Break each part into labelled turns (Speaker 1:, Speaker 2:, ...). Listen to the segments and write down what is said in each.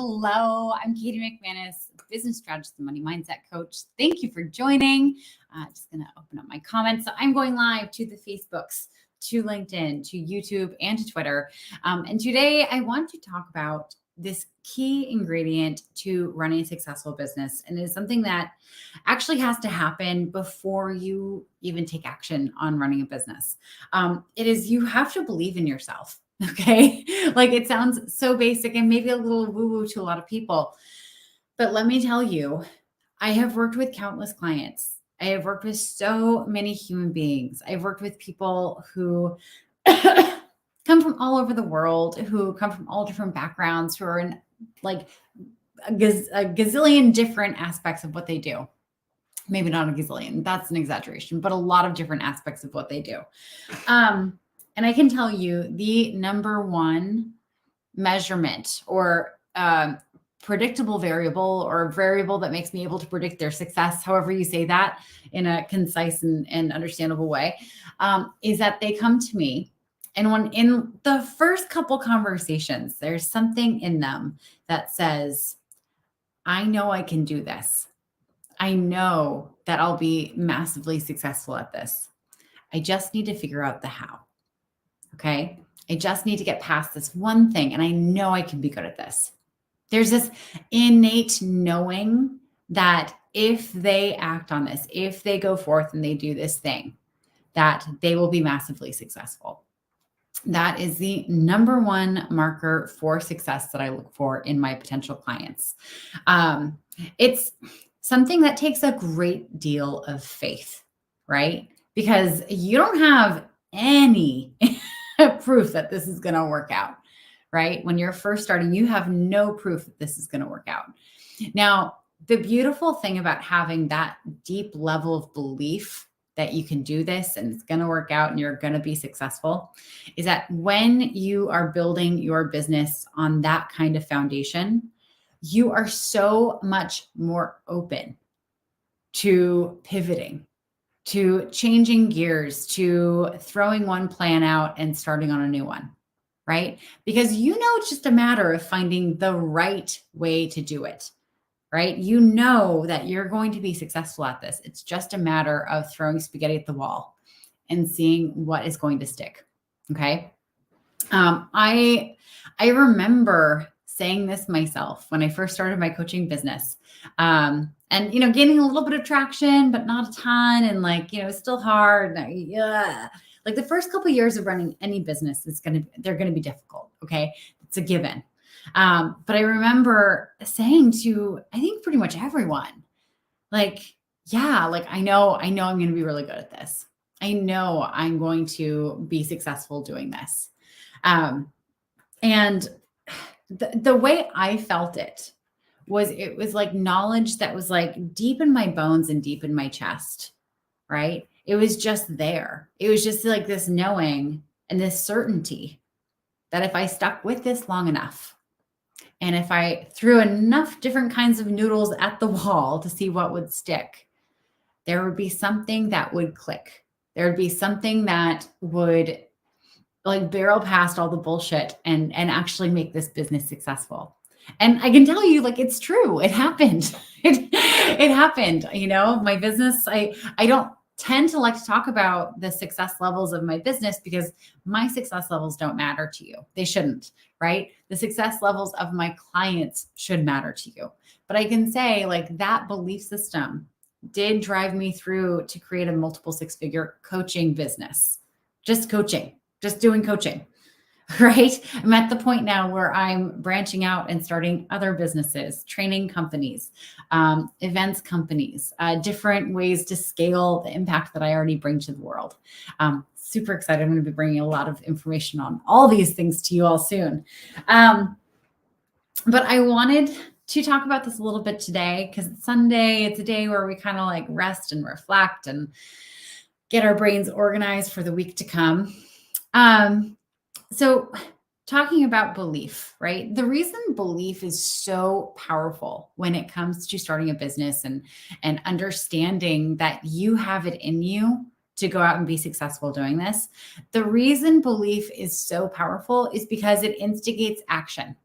Speaker 1: Hello, I'm Katie McManus, business strategist and money mindset coach. Thank you for joining. Just going to open up my comments. So I'm going live to the Facebooks, to LinkedIn, to YouTube, and to Twitter. And today I want to talk about this key ingredient to running a successful business. And it's something that actually has to happen before you even take action on running a business. It is you have to believe in yourself. Okay. Like it sounds so basic and maybe a little woo-woo to a lot of people. But let me tell you, I have worked with countless clients. I have worked with so many human beings. I've worked with people who come from all over the world, who come from all different backgrounds, who are in like a gazillion different aspects of what they do. Maybe not a gazillion, that's an exaggeration, but a lot of different aspects of what they do. And I can tell you the number one measurement or predictable variable or variable that makes me able to predict their success, however you say that in a concise and understandable way, is that they come to me. And when in the first couple conversations, there's something in them that says, I know I can do this. I know that I'll be massively successful at this. I just need to figure out the how. Okay. I just need to get past this one thing. And I know I can be good at this. There's this innate knowing that if they act on this, if they go forth and they do this thing, that they will be massively successful. That is the number one marker for success that I look for in my potential clients. It's something that takes a great deal of faith, right? Because you don't have any proof that this is going to work out, right? When you're first starting, you have no proof that this is going to work out. Now, the beautiful thing about having that deep level of belief that you can do this and it's going to work out and you're going to be successful is that when you are building your business on that kind of foundation, you are so much more open to pivoting, to changing gears, to throwing one plan out and starting on a new one, right? Because you know it's just a matter of finding the right way to do it, right? You know that you're going to be successful at this. It's just a matter of throwing spaghetti at the wall and seeing what is going to stick, okay? I remember saying this myself when I first started my coaching business. And, gaining a little bit of traction, but not a ton. And it's still hard. Like the first couple of years of running any business they're going to be difficult. Okay. It's a given. But I remember saying to, I think pretty much everyone, I know I'm going to be really good at this. I know I'm going to be successful doing this. And the way I felt it was like knowledge that was like deep in my bones and deep in my chest, right? It was just there. It was just like this knowing and this certainty that if I stuck with this long enough, and if I threw enough different kinds of noodles at the wall to see what would stick, there would be something that would click. There would be something that would barrel past all the bullshit and actually make this business successful. And I can tell you, it's true. It happened. It happened. My business, I don't tend to like to talk about the success levels of my business because my success levels don't matter to you. They shouldn't, right? The success levels of my clients should matter to you. But I can say that belief system did drive me through to create a multiple six-figure coaching business. Just coaching, just doing coaching. Right? I'm at the point now where I'm branching out and starting other businesses, training companies, events companies, different ways to scale the impact that I already bring to the world. Super excited. I'm going to be bringing a lot of information on all these things to you all soon. But I wanted to talk about this a little bit today because it's Sunday. It's a day where we kind of rest and reflect and get our brains organized for the week to come. So talking about belief, right? The reason belief is so powerful when it comes to starting a business and understanding that you have it in you to go out and be successful doing this. The reason belief is so powerful is because it instigates action,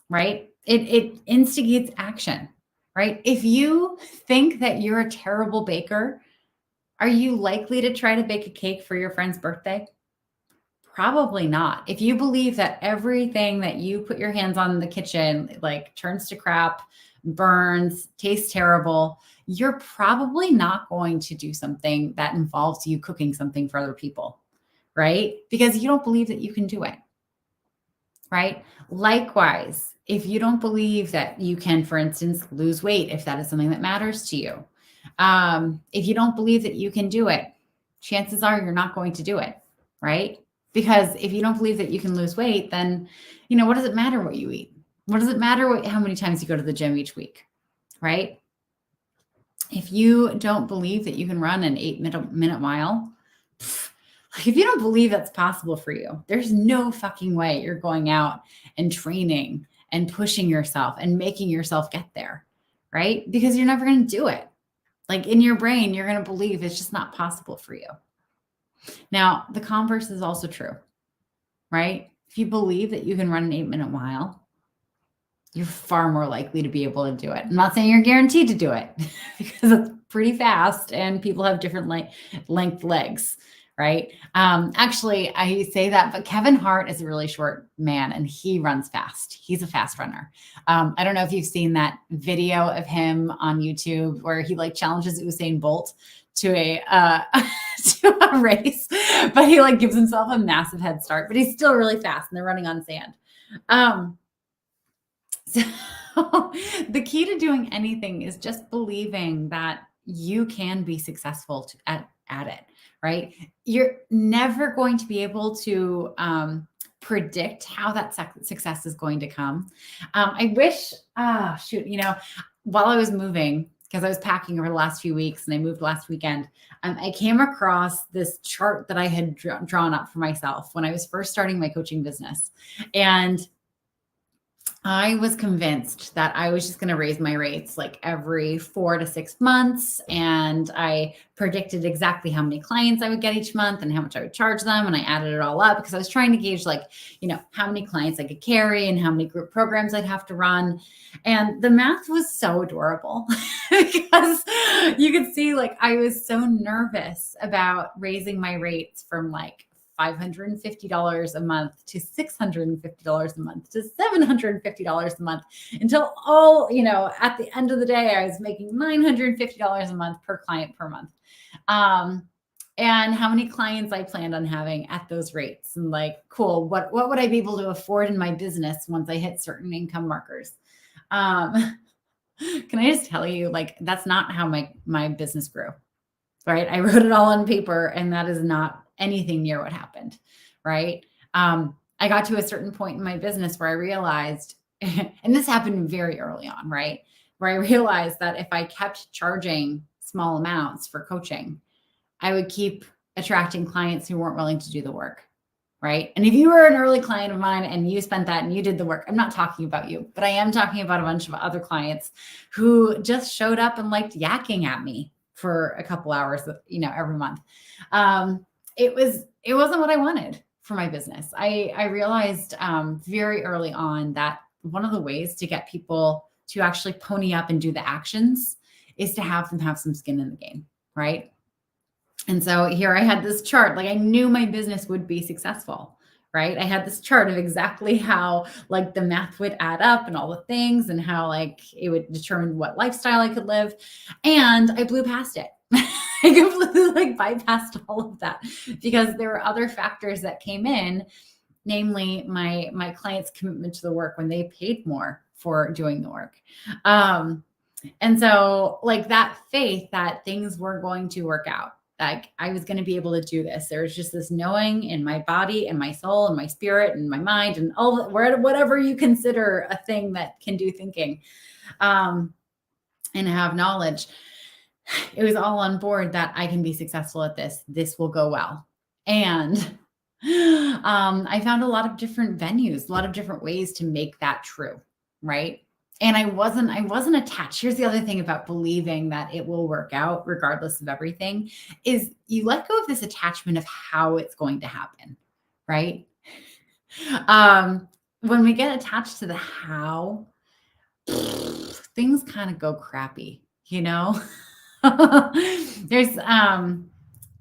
Speaker 1: right? it instigates action, right? If you think that you're a terrible baker, are you likely to try to bake a cake for your friend's birthday? Probably not. If you believe that everything that you put your hands on in the kitchen, like turns to crap, burns, tastes terrible, you're probably not going to do something that involves you cooking something for other people, right? Because you don't believe that you can do it, right? Likewise, if you don't believe that you can, for instance, lose weight, if that is something that matters to you, if you don't believe that you can do it, chances are you're not going to do it, right? Because if you don't believe that you can lose weight, then, what does it matter what you eat? What does it matter how many times you go to the gym each week, right? If you don't believe that you can run an 8-minute mile, like if you don't believe that's possible for you, there's no fucking way you're going out and training and pushing yourself and making yourself get there, right? Because you're never going to do it. Like in your brain, you're going to believe it's just not possible for you. Now, the converse is also true, right? If you believe that you can run an 8-minute mile, you're far more likely to be able to do it. I'm not saying you're guaranteed to do it because it's pretty fast and people have different length legs, right? Actually, I say that, but Kevin Hart is a really short man and he runs fast. He's a fast runner. I don't know if you've seen that video of him on YouTube where he challenges Usain Bolt to a to a race, but he gives himself a massive head start, but he's still really fast and they're running on sand. So the key to doing anything is just believing that you can be successful at it, right? You're never going to be able to predict how that success is going to come. I wish, while I was moving, because I was packing over the last few weeks and I moved last weekend, I came across this chart that I had drawn up for myself when I was first starting my coaching business. And I was convinced that I was just going to raise my rates every 4 to 6 months. And I predicted exactly how many clients I would get each month and how much I would charge them. And I added it all up because I was trying to gauge how many clients I could carry and how many group programs I'd have to run. And the math was so adorable because you could see I was so nervous about raising my rates from $550 a month to $650 a month to $750 a month until at the end of the day, I was making $950 a month per client per month. And how many clients I planned on having at those rates and cool, what would I be able to afford in my business once I hit certain income markers? Can I just tell you, that's not how my business grew, right? I wrote it all on paper and that is not anything near what happened, right? I got to a certain point in my business where I realized, and this happened very early on, right? Where I realized that if I kept charging small amounts for coaching, I would keep attracting clients who weren't willing to do the work, right? And if you were an early client of mine and you spent that and you did the work, I'm not talking about you, but I am talking about a bunch of other clients who just showed up and liked yakking at me for a couple hours, every month. It wasn't what I wanted for my business. I realized very early on that one of the ways to get people to actually pony up and do the actions is to have them have some skin in the game, right? And so here I had this chart, I knew my business would be successful, right? I had this chart of exactly how the math would add up and all the things and how it would determine what lifestyle I could live. And I blew past it. I completely bypassed all of that because there were other factors that came in, namely my clients' commitment to the work when they paid more for doing the work. And so that faith that things were going to work out, I was going to be able to do this. There was just this knowing in my body and my soul and my spirit and my mind and all whatever you consider a thing that can do thinking, and have knowledge. It was all on board that I can be successful at this. This will go well. And I found a lot of different venues, a lot of different ways to make that true, right? And I wasn't attached. Here's the other thing about believing that it will work out regardless of everything is you let go of this attachment of how it's going to happen, right? When we get attached to the how, things kind of go crappy, you know? There's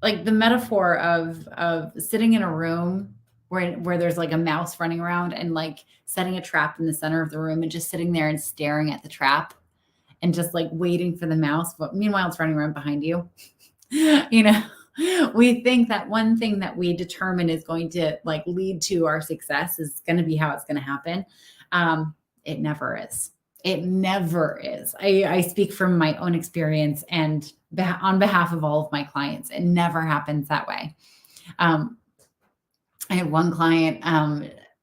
Speaker 1: like the metaphor of sitting in a room where there's like a mouse running around and like setting a trap in the center of the room and just sitting there and staring at the trap and just like waiting for the mouse, but meanwhile it's running around behind you. You know, we think that one thing that we determine is going to like lead to our success is going to be how it's going to happen. It never is. It never is. I speak from my own experience and on behalf of all of my clients. It never happens that way. I had one client,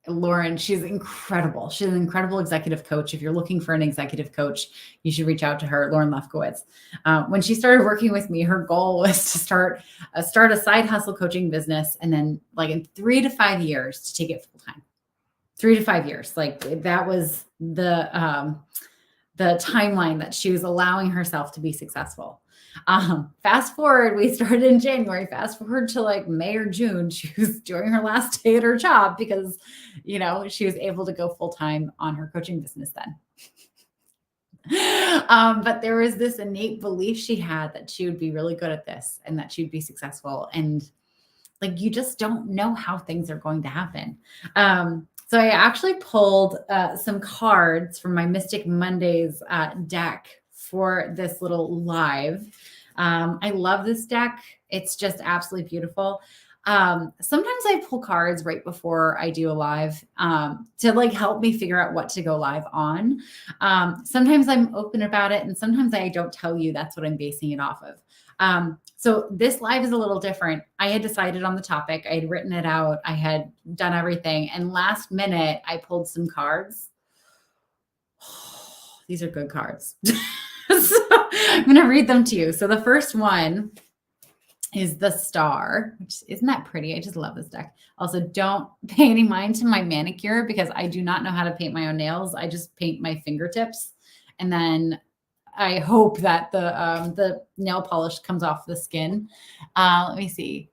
Speaker 1: Lauren, she's incredible. She's an incredible executive coach. If you're looking for an executive coach, you should reach out to her, Lauren Lefkowitz. When she started working with me, her goal was to start a side hustle coaching business. And then like in 3 to 5 years to take it full time. 3 to 5 years. Like that was the timeline that she was allowing herself to be successful. Fast forward, we started in January, fast forward to like May or June, she was doing her last day at her job because, you know, she was able to go full time on her coaching business then. But there was this innate belief she had that she would be really good at this and that she'd be successful. And like, you just don't know how things are going to happen. So I actually pulled some cards from my Mystic Mondays deck for this little live. I love this deck. It's just absolutely beautiful. Sometimes I pull cards right before I do a live to like help me figure out what to go live on. Sometimes I'm open about it and sometimes I don't tell you that's what I'm basing it off of. So this live is a little different. I had decided on the topic. I had written it out. I had done everything. And last minute, I pulled some cards. These are good cards. So I'm going to read them to you. So the first one is the Star, which isn't that pretty. I just love this deck. Also, don't pay any mind to my manicure because I do not know how to paint my own nails. I just paint my fingertips. And then I hope that the nail polish comes off the skin. Let me see.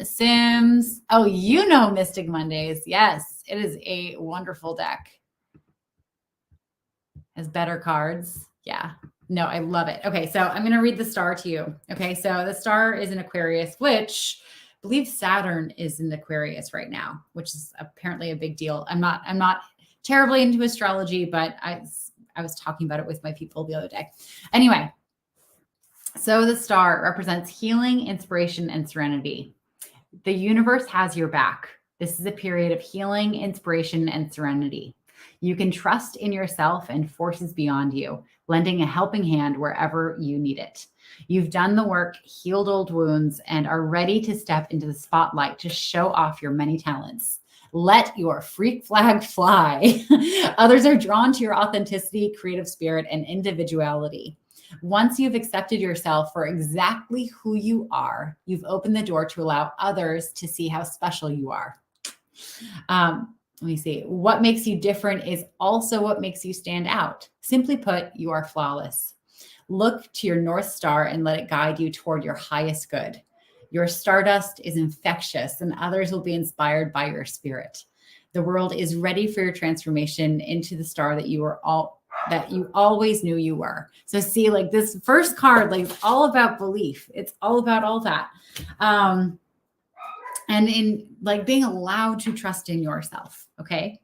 Speaker 1: Sims. Oh, you know Mystic Mondays. Yes, it is a wonderful deck. Has better cards. Yeah. No, I love it. Okay, so I'm going to read the Star to you. Okay, so the Star is in Aquarius, which I believe Saturn is in Aquarius right now, which is apparently a big deal. I'm not terribly into astrology, but I was talking about it with my people the other day. Anyway, so the Star represents healing, inspiration, and serenity. The universe has your back. This is a period of healing, inspiration, and serenity. You can trust in yourself and forces beyond you, lending a helping hand wherever you need it. You've done the work, healed old wounds, and are ready to step into the spotlight to show off your many talents. Let your freak flag fly. Others are drawn to your authenticity, creative spirit, and individuality. Once you've accepted yourself for exactly who you are, you've opened the door to allow others to see how special you are. Let me see. What makes you different is also what makes you stand out. Simply put, you are flawless. Look to your North Star and let it guide you toward your highest good. Your stardust is infectious and others will be inspired by your spirit. The world is ready for your transformation into the star that you always knew you were. So see, like this first card, like it's all about belief. It's all about all that. And in like being allowed to trust in yourself. Okay.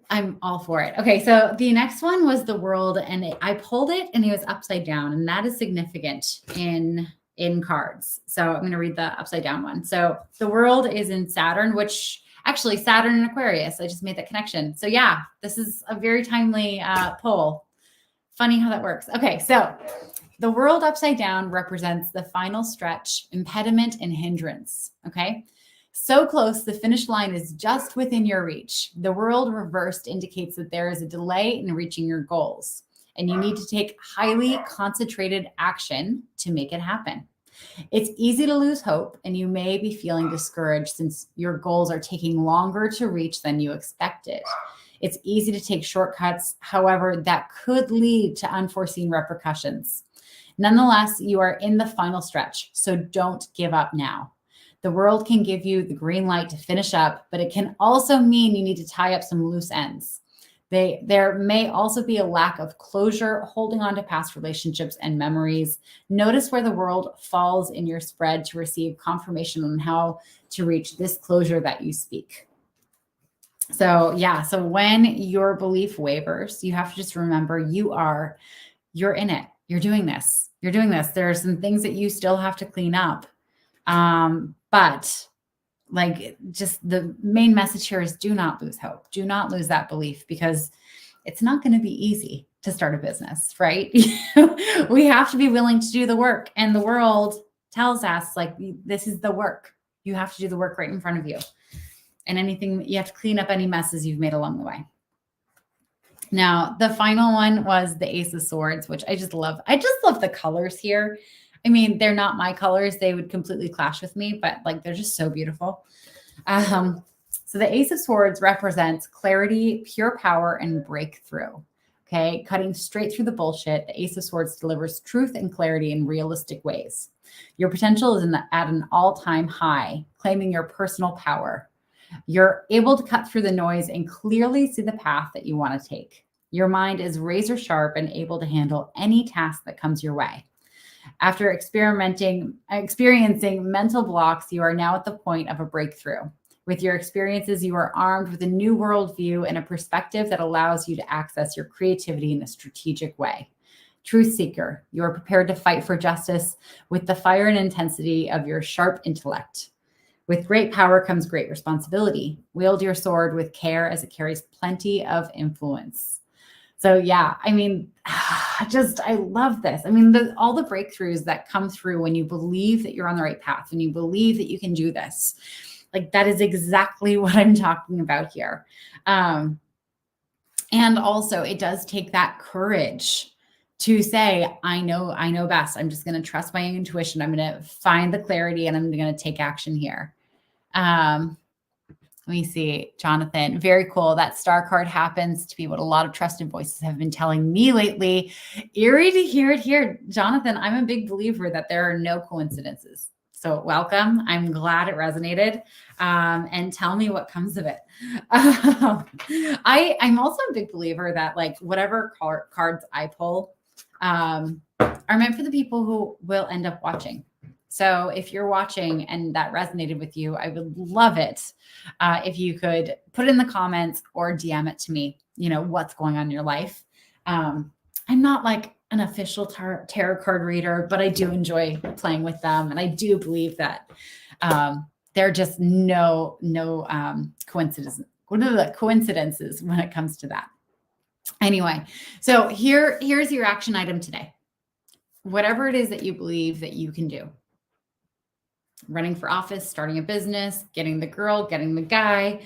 Speaker 1: I'm all for it. Okay. So the next one was the World, and I pulled it and it was upside down, and that is significant in cards. So I'm going to read the upside down one. So the World is in Saturn, which actually Saturn and Aquarius, I just made that connection. So yeah, this is a very timely pull. Funny how that works. Okay. So the World upside down represents the final stretch, impediment, and hindrance. Okay. So close, the finish line is just within your reach. The World reversed indicates that there is a delay in reaching your goals, and you need to take highly concentrated action to make it happen. It's easy to lose hope, and you may be feeling discouraged since your goals are taking longer to reach than you expected. It's easy to take shortcuts, however, that could lead to unforeseen repercussions. Nonetheless, you are in the final stretch, so don't give up now. The World can give you the green light to finish up, but it can also mean you need to tie up some loose ends. There may also be a lack of closure, holding on to past relationships and memories. Notice where the world falls in your spread to receive confirmation on how to reach this closure that you speak. So yeah, so when your belief wavers, you have to just remember you're in it. You're doing this. You're doing this. There are some things that you still have to clean up. But like, just the main message here is do not lose hope. Do not lose that belief, because it's not going to be easy to start a business, right? We have to be willing to do the work, and the world tells us like, this is the work. You have to do the work right in front of you. And anything, you have to clean up any messes you've made along the way. Now, the final one was the Ace of Swords, which I just love. I just love the colors here. I mean, they're not my colors. They would completely clash with me, but like, they're just so beautiful. So the Ace of Swords represents clarity, pure power, and breakthrough. Okay. Cutting straight through the bullshit. The Ace of Swords delivers truth and clarity in realistic ways. Your potential is at an all-time high, claiming your personal power. You're able to cut through the noise and clearly see the path that you want to take. Your mind is razor sharp and able to handle any task that comes your way. After experiencing mental blocks, you are now at the point of a breakthrough. With your experiences, you are armed with a new worldview and a perspective that allows you to access your creativity in a strategic way. Truth seeker, you are prepared to fight for justice with the fire and intensity of your sharp intellect. With great power comes great responsibility. Wield your sword with care, as it carries plenty of influence. So yeah, I mean, I love this. I mean, all the breakthroughs that come through when you believe that you're on the right path, when you believe that you can do this, like, that is exactly what I'm talking about here. And also, it does take that courage to say, I know best. I'm just going to trust my intuition. I'm going to find the clarity, and I'm going to take action here. Let me see, Jonathan, very cool. That star card happens to be what a lot of trusted voices have been telling me lately. Eerie to hear it here. Jonathan, I'm a big believer that there are no coincidences. So welcome. I'm glad it resonated. And tell me what comes of it. I'm also a big believer that, like, whatever cards I pull are meant for the people who will end up watching. So if you're watching and that resonated with you, I would love it if you could put it in the comments or DM it to me, what's going on in your life. I'm not like an official tarot card reader, but I do enjoy playing with them. And I do believe that there are just no coincidences when it comes to that. Anyway, so here's your action item today. Whatever it is that you believe that you can do. Running for office, starting a business, getting the girl, getting the guy,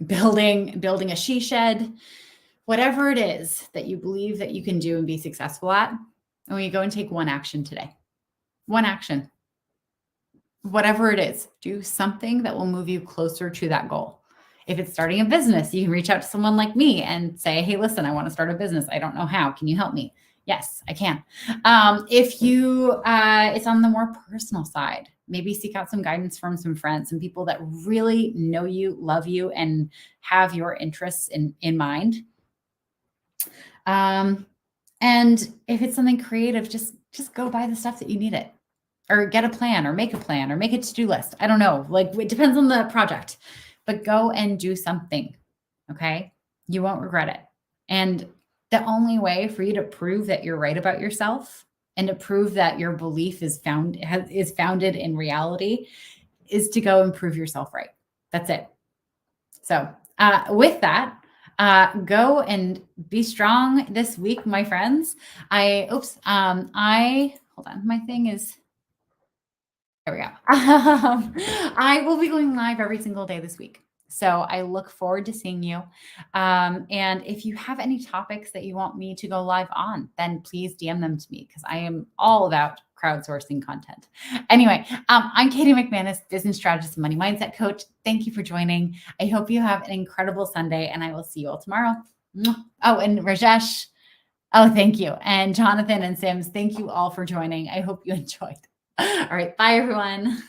Speaker 1: building a she shed, whatever it is that you believe that you can do and be successful at. And when you go and take one action today, one action, whatever it is, do something that will move you closer to that goal. If it's starting a business, you can reach out to someone like me and say, hey, listen, I want to start a business. I don't know how. Can you help me? Yes, I can. If you, it's on the more personal side, maybe seek out some guidance from some friends, some people that really know you, love you, and have your interests in mind. And if it's something creative, just go buy the stuff that you need it, or get a plan, or make a to-do list. I don't know. Like, it depends on the project, but go and do something. Okay. You won't regret it. And the only way for you to prove that you're right about yourself and to prove that your belief is founded in reality is to go and prove yourself right. That's it. So with that, go and be strong this week, my friends. Hold on. My thing is, there we go. I will be going live every single day this week. So I look forward to seeing you. And if you have any topics that you want me to go live on, then please DM them to me, because I am all about crowdsourcing content. Anyway, I'm Katie McManus, business strategist and money mindset coach. Thank you for joining. I hope you have an incredible Sunday, and I will see you all tomorrow. Oh, and Rajesh, oh, thank you. And Jonathan and Sims, thank you all for joining. I hope you enjoyed. All right. Bye, everyone.